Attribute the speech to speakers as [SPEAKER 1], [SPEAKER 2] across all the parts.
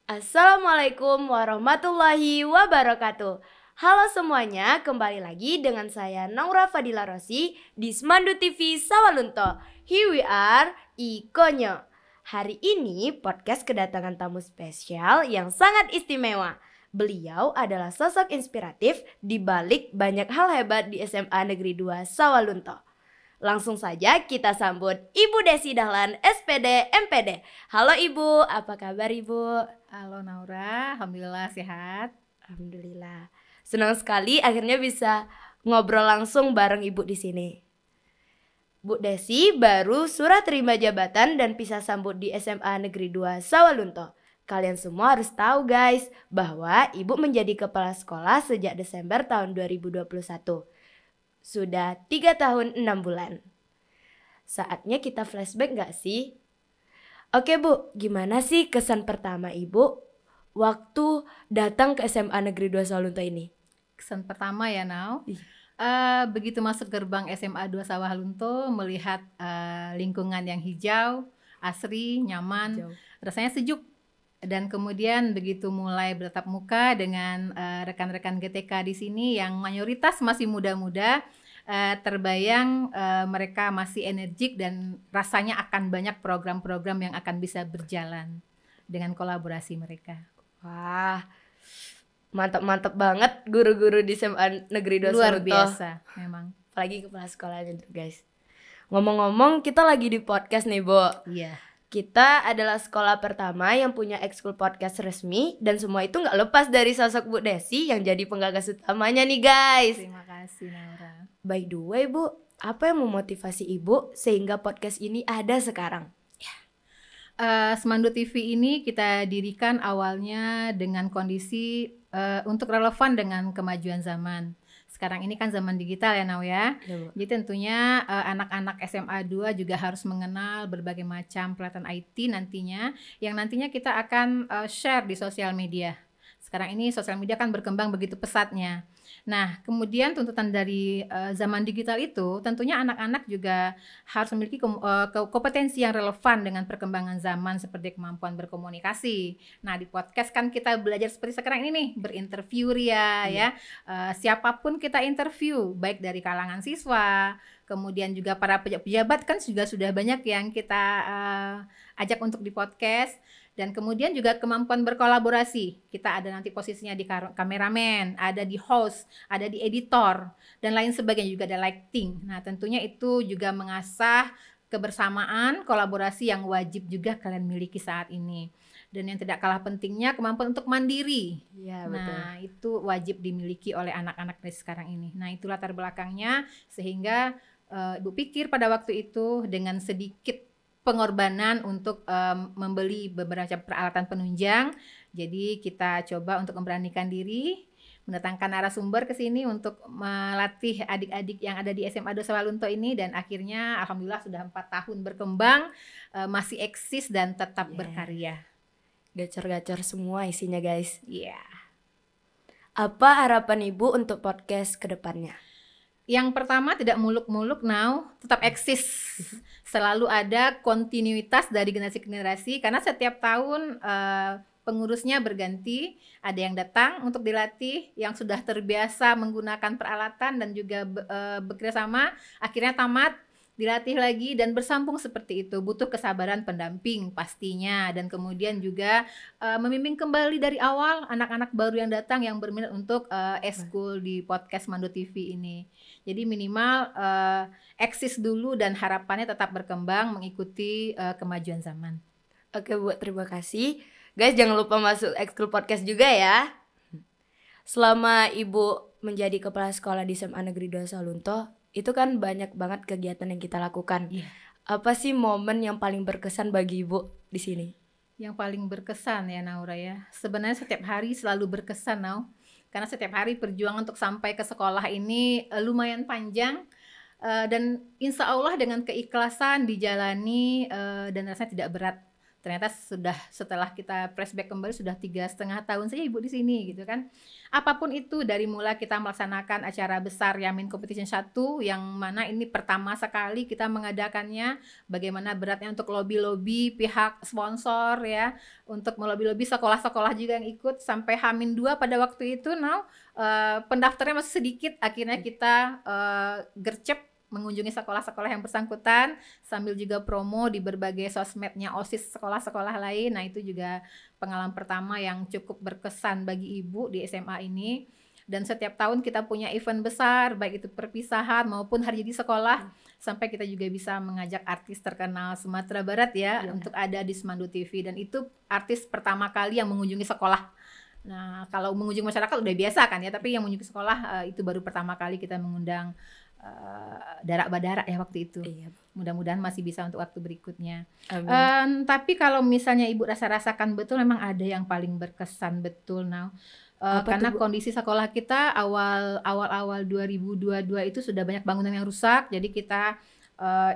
[SPEAKER 1] Assalamualaikum warahmatullahi wabarakatuh. Halo semuanya, kembali lagi dengan saya Naura Fadila Rosi di Semandu TV Sawalunto. Here we are, Ikonyo. Hari ini podcast kedatangan tamu spesial yang sangat istimewa. Beliau adalah sosok inspiratif di balik banyak hal hebat di SMA Negeri 2 Sawalunto. Langsung saja kita sambut Ibu Desi Dahlan, SPD, MPD. Halo Ibu, apa kabar Ibu?
[SPEAKER 2] Halo Naura, alhamdulillah sehat.
[SPEAKER 1] Alhamdulillah. Senang sekali akhirnya bisa ngobrol langsung bareng Ibu di sini. Bu Desi baru surat terima jabatan dan pisah sambut di SMA Negeri 2 Sawalunto. Kalian semua harus tahu guys, bahwa Ibu menjadi kepala sekolah sejak Desember tahun 2021. Sudah 3 tahun 6 bulan. Saatnya kita flashback gak sih? Oke Bu, gimana sih kesan pertama Ibu waktu datang ke SMA Negeri 2 Sawalunto ini?
[SPEAKER 2] Kesan pertama ya Nau, begitu masuk gerbang SMA 2 Sawalunto, melihat lingkungan yang hijau, asri, nyaman, rasanya sejuk. Dan kemudian begitu mulai bertatap muka dengan rekan-rekan GTK di sini yang mayoritas masih muda-muda, terbayang mereka masih energik dan rasanya akan banyak program-program yang akan bisa berjalan dengan kolaborasi mereka.
[SPEAKER 1] Wah, mantap-mantap banget guru-guru di SMA Negeri 2
[SPEAKER 2] Luar
[SPEAKER 1] Sawalunto.
[SPEAKER 2] biasa memang.
[SPEAKER 1] Apalagi kepala sekolahnya tuh guys. Ngomong-ngomong, kita lagi di podcast nih Bu.
[SPEAKER 2] Iya.
[SPEAKER 1] Kita adalah sekolah pertama yang punya ekskul podcast resmi. Dan semua itu gak lepas dari sosok Bu Desi yang jadi penggagas utamanya nih guys.
[SPEAKER 2] Terima kasih Naura.
[SPEAKER 1] By the way Bu, apa yang memotivasi Ibu sehingga podcast ini ada sekarang?
[SPEAKER 2] Semandu TV ini kita dirikan awalnya dengan kondisi untuk relevan dengan kemajuan zaman. Sekarang ini kan zaman digital ya Nau ya.
[SPEAKER 1] Ya, Bu.
[SPEAKER 2] Jadi tentunya anak-anak SMA 2 juga harus mengenal berbagai macam pelatihan IT nantinya, yang nantinya kita akan share di sosial media. Sekarang ini sosial media kan berkembang begitu pesatnya. Nah, kemudian tuntutan dari zaman digital itu tentunya anak-anak juga harus memiliki kompetensi yang relevan dengan perkembangan zaman seperti kemampuan berkomunikasi. Nah, di podcast kan kita belajar seperti sekarang ini nih, berinterview ya. Siapapun kita interview, baik dari kalangan siswa, kemudian juga para pejabat kan juga sudah banyak yang kita ajak untuk di podcast. Dan kemudian juga kemampuan berkolaborasi. Kita ada nanti posisinya di kameramen, ada di host, ada di editor, dan lain sebagainya, juga ada lighting. Nah, tentunya itu juga mengasah kebersamaan, kolaborasi yang wajib juga kalian miliki saat ini. Dan yang tidak kalah pentingnya, kemampuan untuk mandiri.
[SPEAKER 1] Iya, betul.
[SPEAKER 2] Nah, itu wajib dimiliki oleh anak-anak dari sekarang ini. Nah, itu latar belakangnya sehingga Ibu pikir pada waktu itu dengan sedikit pengorbanan untuk membeli beberapa peralatan penunjang. Jadi kita coba untuk memberanikan diri, mendatangkan narasumber ke sini untuk melatih adik-adik yang ada di SMA 2 Sawalunto ini, dan akhirnya alhamdulillah sudah 4 tahun berkembang, masih eksis dan tetap berkarya.
[SPEAKER 1] Gacor-gacor semua isinya guys.
[SPEAKER 2] Iya.
[SPEAKER 1] Apa harapan Ibu untuk podcast ke depannya?
[SPEAKER 2] Yang pertama, tidak muluk-muluk Now, tetap eksis. Selalu ada kontinuitas dari generasi ke generasi, karena setiap tahun pengurusnya berganti. Ada yang datang untuk dilatih, yang sudah terbiasa menggunakan peralatan dan juga bekerja sama, akhirnya tamat, dilatih lagi dan bersambung seperti itu. Butuh kesabaran pendamping pastinya, dan kemudian juga membimbing kembali dari awal anak-anak baru yang datang yang berminat untuk eskul di podcast Mando TV ini. Jadi minimal eksis dulu dan harapannya tetap berkembang mengikuti kemajuan zaman.
[SPEAKER 1] Oke Bu, terima kasih. Guys, jangan lupa masuk ekskul podcast juga ya. Selama Ibu menjadi kepala sekolah di SMA Negeri 2 Sawalunto, itu kan banyak banget kegiatan yang kita lakukan.
[SPEAKER 2] Yeah.
[SPEAKER 1] Apa sih momen yang paling berkesan bagi Ibu di sini?
[SPEAKER 2] Yang paling berkesan ya Naura ya. Sebenarnya setiap hari selalu berkesan Nau. Karena setiap hari perjuangan untuk sampai ke sekolah ini lumayan panjang. Dan insya Allah dengan keikhlasan dijalani dan rasanya tidak berat. Ternyata sudah setelah kita flashback kembali sudah 3,5 tahun saja Ibu di sini gitu kan. Apapun itu, dari mulai kita melaksanakan acara besar Yamin Competition 1 yang mana ini pertama sekali kita mengadakannya, bagaimana beratnya untuk lobby-lobby pihak sponsor ya, untuk melobi-lobi sekolah-sekolah juga yang ikut sampai H-2 pada waktu itu. Pendaftarnya masih sedikit, akhirnya kita gercep mengunjungi sekolah-sekolah yang bersangkutan sambil juga promo di berbagai sosmednya OSIS sekolah-sekolah lain. Nah, itu juga pengalaman pertama yang cukup berkesan bagi Ibu di SMA ini. Dan setiap tahun kita punya event besar, baik itu perpisahan maupun hari jadi sekolah, sampai kita juga bisa mengajak artis terkenal Sumatera Barat ya untuk ada di Semandu TV. Dan itu artis pertama kali yang mengunjungi sekolah. Nah, kalau mengunjungi masyarakat udah biasa kan ya, tapi yang mengunjungi sekolah itu baru pertama kali kita mengundang Darak Badara ya waktu itu. Iya. Mudah-mudahan masih bisa untuk waktu berikutnya. Tapi kalau misalnya Ibu rasakan betul, memang ada yang paling berkesan betul karena kondisi sekolah kita awal 2022 itu sudah banyak bangunan yang rusak. Jadi kita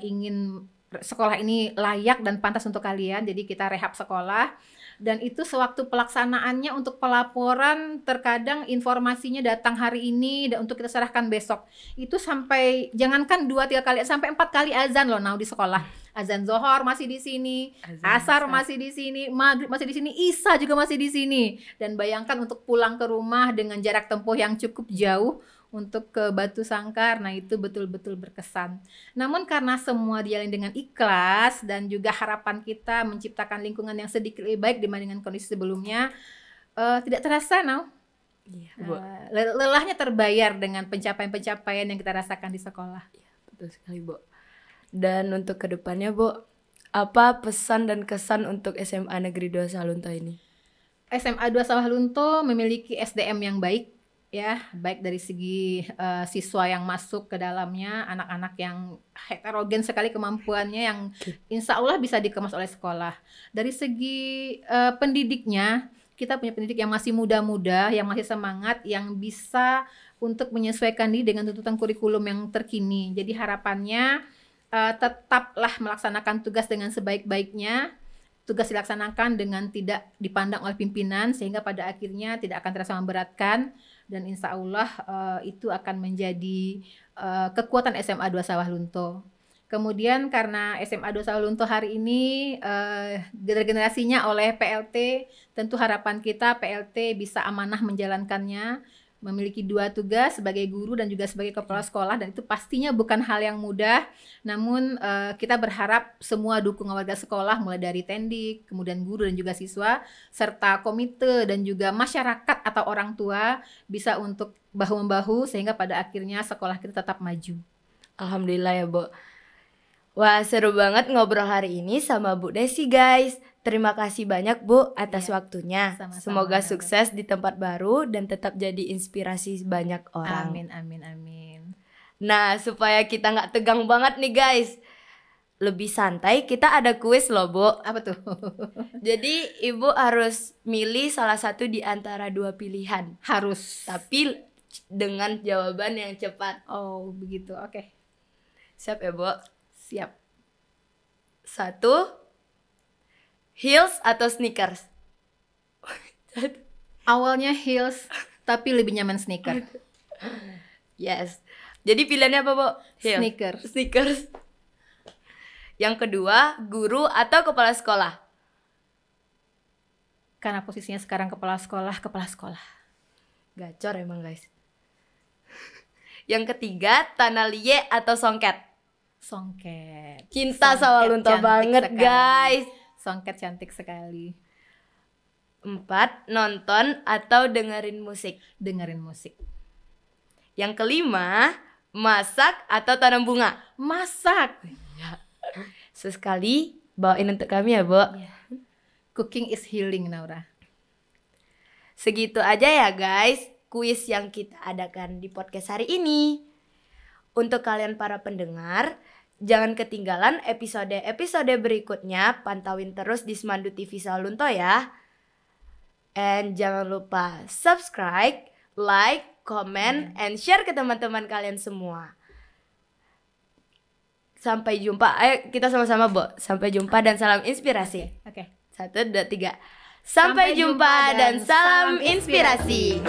[SPEAKER 2] ingin sekolah ini layak dan pantas untuk kalian. Jadi kita rehab sekolah. Dan itu sewaktu pelaksanaannya untuk pelaporan, terkadang informasinya datang hari ini dan untuk kita serahkan besok. Itu sampai jangankan 2-3 kali, sampai 4 kali azan loh di sekolah. Azan Zohor masih di sini, Asar masih di sini, Maghrib masih di sini, Isya juga masih di sini. Dan bayangkan untuk pulang ke rumah dengan jarak tempuh yang cukup jauh untuk ke Batu Sangkar, nah itu betul-betul berkesan. Namun karena semua dijalani dengan ikhlas dan juga harapan kita menciptakan lingkungan yang sedikit lebih baik dibandingkan kondisi sebelumnya, tidak terasa lelahnya terbayar dengan pencapaian-pencapaian yang kita rasakan di sekolah.
[SPEAKER 1] Iya, betul sekali, Bu. Dan untuk kedepannya, Bu, apa pesan dan kesan untuk SMA Negeri 2 Sawalunto ini?
[SPEAKER 2] SMA 2 Sawalunto memiliki SDM yang baik, ya, baik dari segi siswa yang masuk ke dalamnya, anak-anak yang heterogen sekali kemampuannya yang insya Allah bisa dikemas oleh sekolah. Dari segi pendidiknya, kita punya pendidik yang masih muda-muda, yang masih semangat, yang bisa untuk menyesuaikan diri dengan tuntutan kurikulum yang terkini. Jadi harapannya tetaplah melaksanakan tugas dengan sebaik-baiknya. Tugas dilaksanakan dengan tidak dipandang oleh pimpinan, sehingga pada akhirnya tidak akan terasa memberatkan. Dan insya Allah itu akan menjadi kekuatan SMA 2 Sawalunto. Kemudian karena SMA 2 Sawalunto hari ini generasinya oleh PLT, tentu harapan kita PLT bisa amanah menjalankannya, memiliki 2 tugas sebagai guru dan juga sebagai kepala sekolah, dan itu pastinya bukan hal yang mudah. Namun kita berharap semua dukungan warga sekolah, mulai dari tendik, kemudian guru dan juga siswa, serta komite dan juga masyarakat atau orang tua bisa untuk bahu-membahu sehingga pada akhirnya sekolah kita tetap maju.
[SPEAKER 1] Alhamdulillah ya, Bu. Wah, seru banget ngobrol hari ini sama Bu Desi, guys. Terima kasih banyak, Bu, atas waktunya. Sama-sama. Semoga sukses di tempat baru dan tetap jadi inspirasi banyak orang.
[SPEAKER 2] Amin, amin, amin.
[SPEAKER 1] Nah, supaya kita nggak tegang banget nih, guys, lebih santai, kita ada kuis loh, Bu.
[SPEAKER 2] Apa tuh?
[SPEAKER 1] Jadi Ibu harus milih salah satu di antara 2 pilihan.
[SPEAKER 2] Harus.
[SPEAKER 1] Tapi dengan jawaban yang cepat.
[SPEAKER 2] Oh, begitu. Oke.
[SPEAKER 1] Siap ya, Bu?
[SPEAKER 2] Siap.
[SPEAKER 1] 1, heels atau sneakers?
[SPEAKER 2] Awalnya heels, tapi lebih nyaman sneaker.
[SPEAKER 1] Yes. Jadi pilihannya apa, Bu?
[SPEAKER 2] Heels.
[SPEAKER 1] Sneakers. Yang kedua, guru atau kepala sekolah?
[SPEAKER 2] Karena posisinya sekarang kepala sekolah.
[SPEAKER 1] Gacor emang, guys. Yang ketiga, Tanalie atau songket?
[SPEAKER 2] Songket.
[SPEAKER 1] Cinta Sawalunto banget, sekali. Guys.
[SPEAKER 2] Songket cantik sekali.
[SPEAKER 1] 4, nonton atau dengerin musik?
[SPEAKER 2] Dengerin musik.
[SPEAKER 1] Yang kelima, masak atau tanam bunga?
[SPEAKER 2] Masak.
[SPEAKER 1] Sesekali bawain untuk kami ya, Bu.
[SPEAKER 2] Cooking is healing, Naura.
[SPEAKER 1] Segitu aja ya, guys, kuis yang kita adakan di podcast hari ini. Untuk kalian para pendengar, jangan ketinggalan episode-episode berikutnya. Pantauin terus di Semandu TV Sawalunto ya. And jangan lupa subscribe, like, comment, and share ke teman-teman kalian semua. Sampai jumpa. Ayo kita sama-sama, Bu. Sampai jumpa dan salam inspirasi.
[SPEAKER 2] Oke.
[SPEAKER 1] 1, 2, 3. Sampai jumpa dan salam inspirasi.